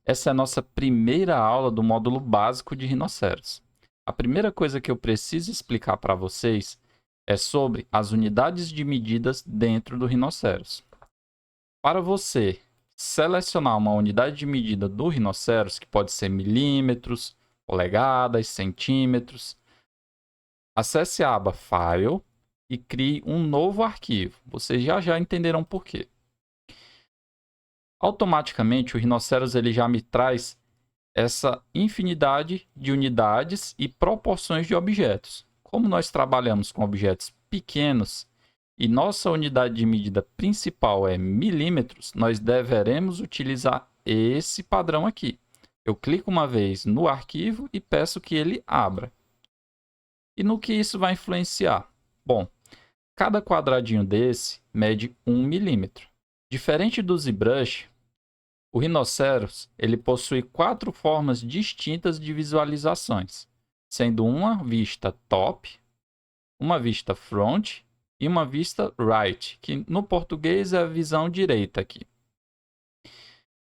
Essa é a nossa primeira aula do módulo básico de rinoceros. A primeira coisa que eu preciso explicar para vocês é sobre as unidades de medidas dentro do rinoceros. Para você selecionar uma unidade de medida do rinoceros, que pode ser milímetros, polegadas, centímetros, acesse a aba File e crie um novo arquivo. Vocês já entenderão por quê. Automaticamente, o rinoceros ele já me traz essa infinidade de unidades e proporções de objetos. Como nós trabalhamos com objetos pequenos e nossa unidade de medida principal é milímetros, nós deveremos utilizar esse padrão aqui. Eu clico uma vez no arquivo e peço que ele abra. E no que isso vai influenciar? Bom, cada quadradinho desse mede 1 milímetro. Diferente do ZBrush, o rinoceros ele possui 4 formas distintas de visualizações, sendo uma vista top, uma vista front e uma vista right, que no português é a visão direita aqui.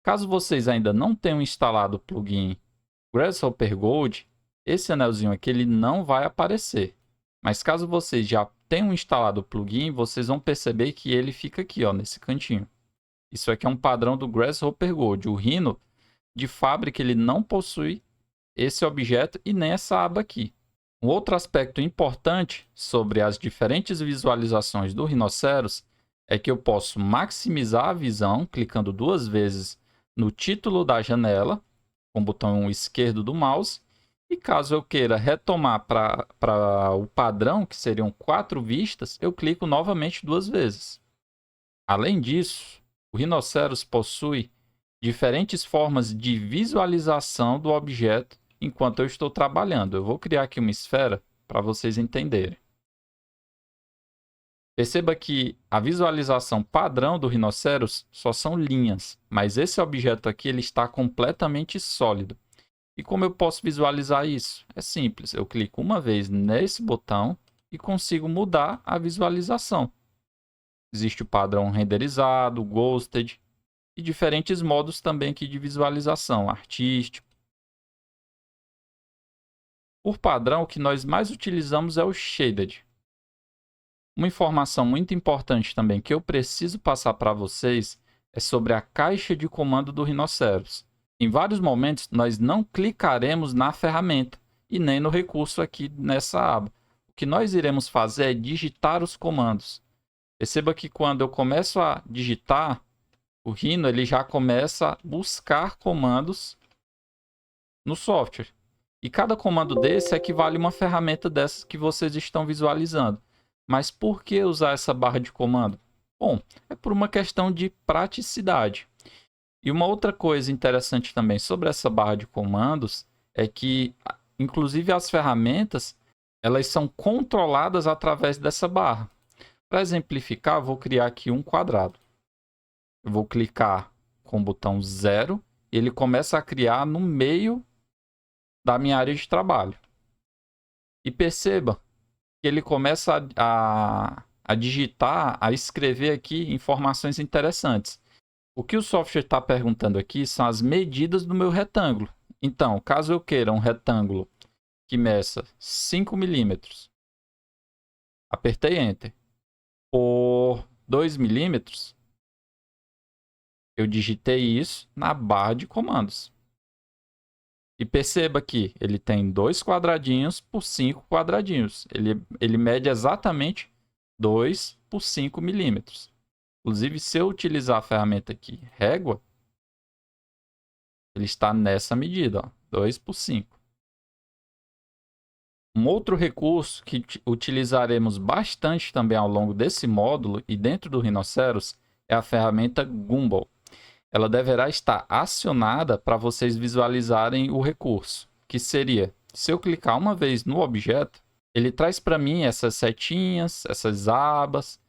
Caso vocês ainda não tenham instalado o plugin Grasshopper Gold, esse anelzinho aqui ele não vai aparecer. Mas caso vocês já tenham instalado o plugin, vocês vão perceber que ele fica aqui, ó, nesse cantinho. Isso aqui é um padrão do Grasshopper Gold. O Rhino, de fábrica, ele não possui esse objeto e nem essa aba aqui. Um outro aspecto importante sobre as diferentes visualizações do rinoceros é que eu posso maximizar a visão clicando 2 vezes no título da janela, com o botão esquerdo do mouse, e caso eu queira retomar para o padrão, que seriam 4 vistas, eu clico novamente 2 vezes. Além disso, o rinoceros possui diferentes formas de visualização do objeto enquanto eu estou trabalhando. Eu vou criar aqui uma esfera para vocês entenderem. Perceba que a visualização padrão do rinoceros só são linhas, mas esse objeto aqui ele está completamente sólido. E como eu posso visualizar isso? É simples, eu clico uma vez nesse botão e consigo mudar a visualização. Existe o padrão renderizado, ghosted e diferentes modos também aqui de visualização, artístico. Por padrão, o que nós mais utilizamos é o shaded. Uma informação muito importante também que eu preciso passar para vocês é sobre a caixa de comando do rinoceros. Em vários momentos, nós não clicaremos na ferramenta e nem no recurso aqui nessa aba. O que nós iremos fazer é digitar os comandos. Perceba que quando eu começo a digitar, o Rhino ele já começa a buscar comandos no software. E cada comando desse equivale a uma ferramenta dessas que vocês estão visualizando. Mas por que usar essa barra de comando? Bom, é por uma questão de praticidade. E uma outra coisa interessante também sobre essa barra de comandos é que, inclusive as ferramentas, elas são controladas através dessa barra. Para exemplificar, vou criar aqui um quadrado. Eu vou clicar com o botão 0 e ele começa a criar no meio da minha área de trabalho. E perceba que ele começa a digitar, a escrever aqui informações interessantes. O que o software está perguntando aqui são as medidas do meu retângulo. Então, caso eu queira um retângulo que meça 5 milímetros, apertei Enter, por 2 milímetros, eu digitei isso na barra de comandos. E perceba que ele tem 2 quadradinhos por 5 quadradinhos. Ele mede exatamente 2 por 5 milímetros. Inclusive, se eu utilizar a ferramenta aqui, régua, ele está nessa medida, ó, 2 por 5. Um outro recurso que utilizaremos bastante também ao longo desse módulo e dentro do Rhinoceros é a ferramenta Gumball. Ela deverá estar acionada para vocês visualizarem o recurso, que seria, se eu clicar uma vez no objeto, ele traz para mim essas setinhas, essas abas,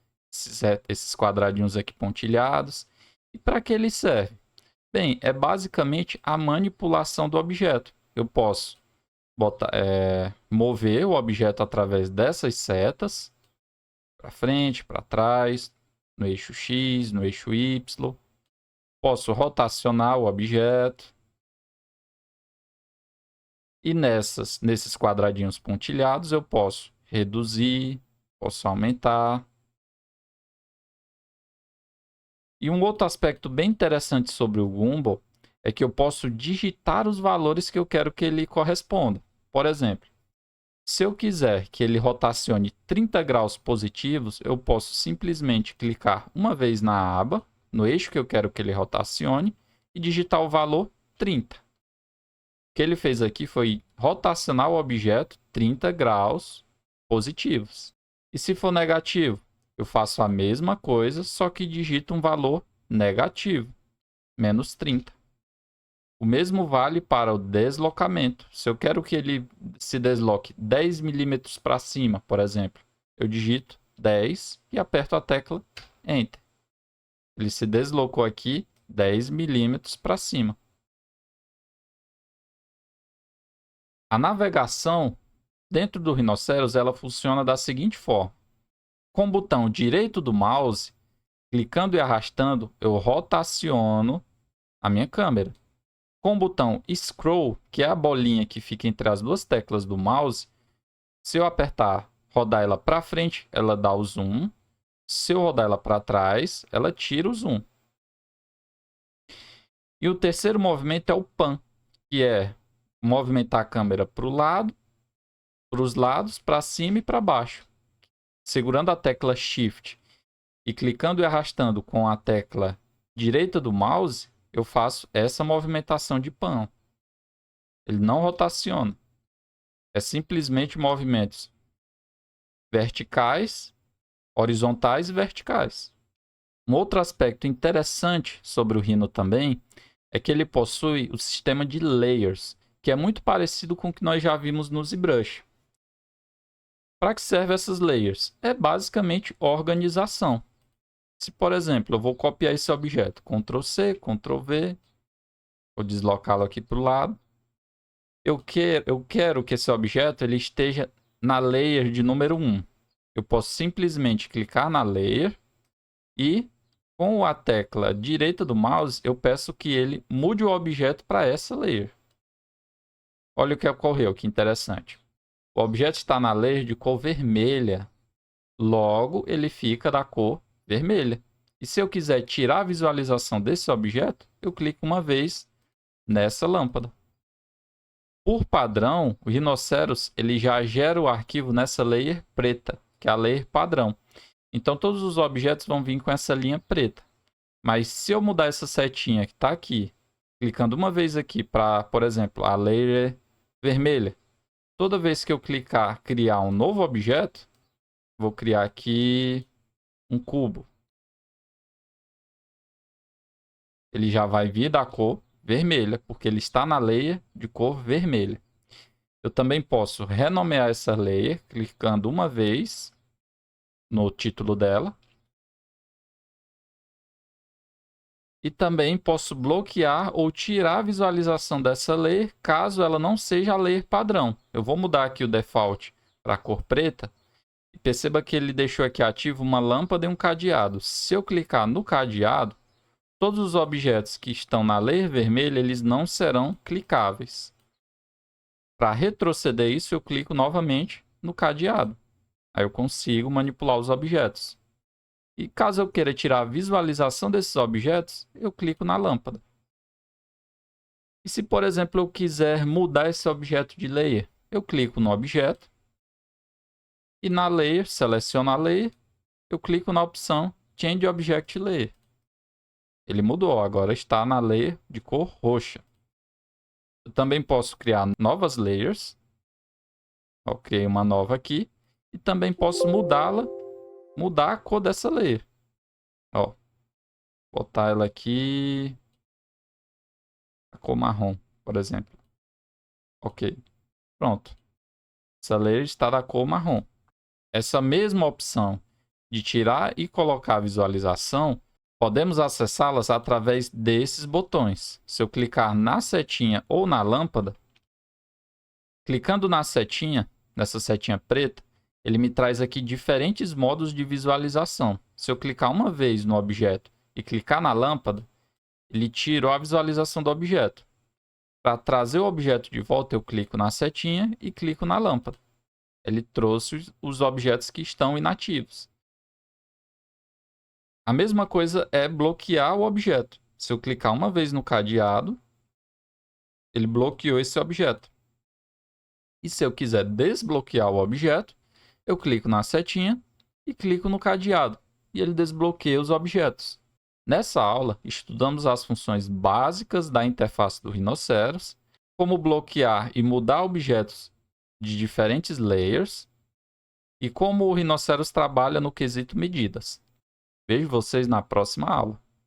esses quadradinhos aqui pontilhados. E para que ele serve? Bem, é basicamente a manipulação do objeto. Eu posso mover o objeto através dessas setas, para frente, para trás, no eixo X, no eixo Y. Posso rotacionar o objeto. E nesses quadradinhos pontilhados eu posso reduzir, posso aumentar. E um outro aspecto bem interessante sobre o Gumball é que eu posso digitar os valores que eu quero que ele corresponda. Por exemplo, se eu quiser que ele rotacione 30 graus positivos, eu posso simplesmente clicar uma vez na aba, no eixo que eu quero que ele rotacione, e digitar o valor 30. O que ele fez aqui foi rotacionar o objeto 30 graus positivos. E se for negativo, eu faço a mesma coisa, só que digito um valor negativo, menos 30. O mesmo vale para o deslocamento. Se eu quero que ele se desloque 10 milímetros para cima, por exemplo, eu digito 10 e aperto a tecla Enter. Ele se deslocou aqui 10 milímetros para cima. A navegação dentro do Rhinoceros ela funciona da seguinte forma. Com o botão direito do mouse, clicando e arrastando, eu rotaciono a minha câmera. Com o botão Scroll, que é a bolinha que fica entre as duas teclas do mouse, se eu apertar rodar ela para frente, ela dá o zoom. Se eu rodar ela para trás, ela tira o zoom. E o terceiro movimento é o Pan, que é movimentar a câmera para o lado, para os lados, para cima e para baixo. Segurando a tecla Shift e clicando e arrastando com a tecla direita do mouse, eu faço essa movimentação de Pan. Ele não rotaciona. É simplesmente movimentos verticais, horizontais e verticais. Um outro aspecto interessante sobre o Rhino também é que ele possui o sistema de layers, que é muito parecido com o que nós já vimos no ZBrush. Para que servem essas layers? É basicamente organização. Se, por exemplo, eu vou copiar esse objeto, Ctrl C, Ctrl V, vou deslocá-lo aqui para o lado. Eu quero que esse objeto ele esteja na layer de número 1. Eu posso simplesmente clicar na layer e, com a tecla direita do mouse, eu peço que ele mude o objeto para essa layer. Olha o que ocorreu, que interessante. O objeto está na layer de cor vermelha. Logo, ele fica da cor vermelha. E se eu quiser tirar a visualização desse objeto, eu clico uma vez nessa lâmpada. Por padrão, o Rhinoceros ele já gera o arquivo nessa layer preta, que é a layer padrão. Então, todos os objetos vão vir com essa linha preta. Mas se eu mudar essa setinha que está aqui, clicando uma vez aqui para, por exemplo, a layer vermelha, toda vez que eu clicar criar um novo objeto, vou criar aqui um cubo. Ele já vai vir da cor vermelha, porque ele está na layer de cor vermelha. Eu também posso renomear essa layer, clicando uma vez no título dela. E também posso bloquear ou tirar a visualização dessa layer, caso ela não seja a layer padrão. Eu vou mudar aqui o default para a cor preta. E perceba que ele deixou aqui ativo uma lâmpada e um cadeado. Se eu clicar no cadeado, todos os objetos que estão na layer vermelha, eles não serão clicáveis. Para retroceder isso, eu clico novamente no cadeado. Aí eu consigo manipular os objetos. E caso eu queira tirar a visualização desses objetos, eu clico na lâmpada. E se, por exemplo, eu quiser mudar esse objeto de layer, eu clico no objeto. E na layer, seleciono a layer, eu clico na opção Change Object Layer. Ele mudou, agora está na layer de cor roxa. Eu também posso criar novas layers. Eu criei uma nova aqui. E também posso mudar a cor dessa layer. Ó, botar ela aqui a cor marrom, por exemplo. Ok, pronto. Essa layer está da cor marrom. Essa mesma opção de tirar e colocar a visualização, podemos acessá-las através desses botões. Se eu clicar na setinha ou na lâmpada, clicando na setinha, nessa setinha preta, ele me traz aqui diferentes modos de visualização. Se eu clicar uma vez no objeto e clicar na lâmpada, ele tirou a visualização do objeto. Para trazer o objeto de volta, eu clico na setinha e clico na lâmpada. Ele trouxe os objetos que estão inativos. A mesma coisa é bloquear o objeto. Se eu clicar uma vez no cadeado, ele bloqueou esse objeto. E se eu quiser desbloquear o objeto, eu clico na setinha e clico no cadeado. E ele desbloqueia os objetos. Nessa aula, estudamos as funções básicas da interface do Rhinoceros, como bloquear e mudar objetos de diferentes layers, e como o Rhinoceros trabalha no quesito medidas. Vejo vocês na próxima aula.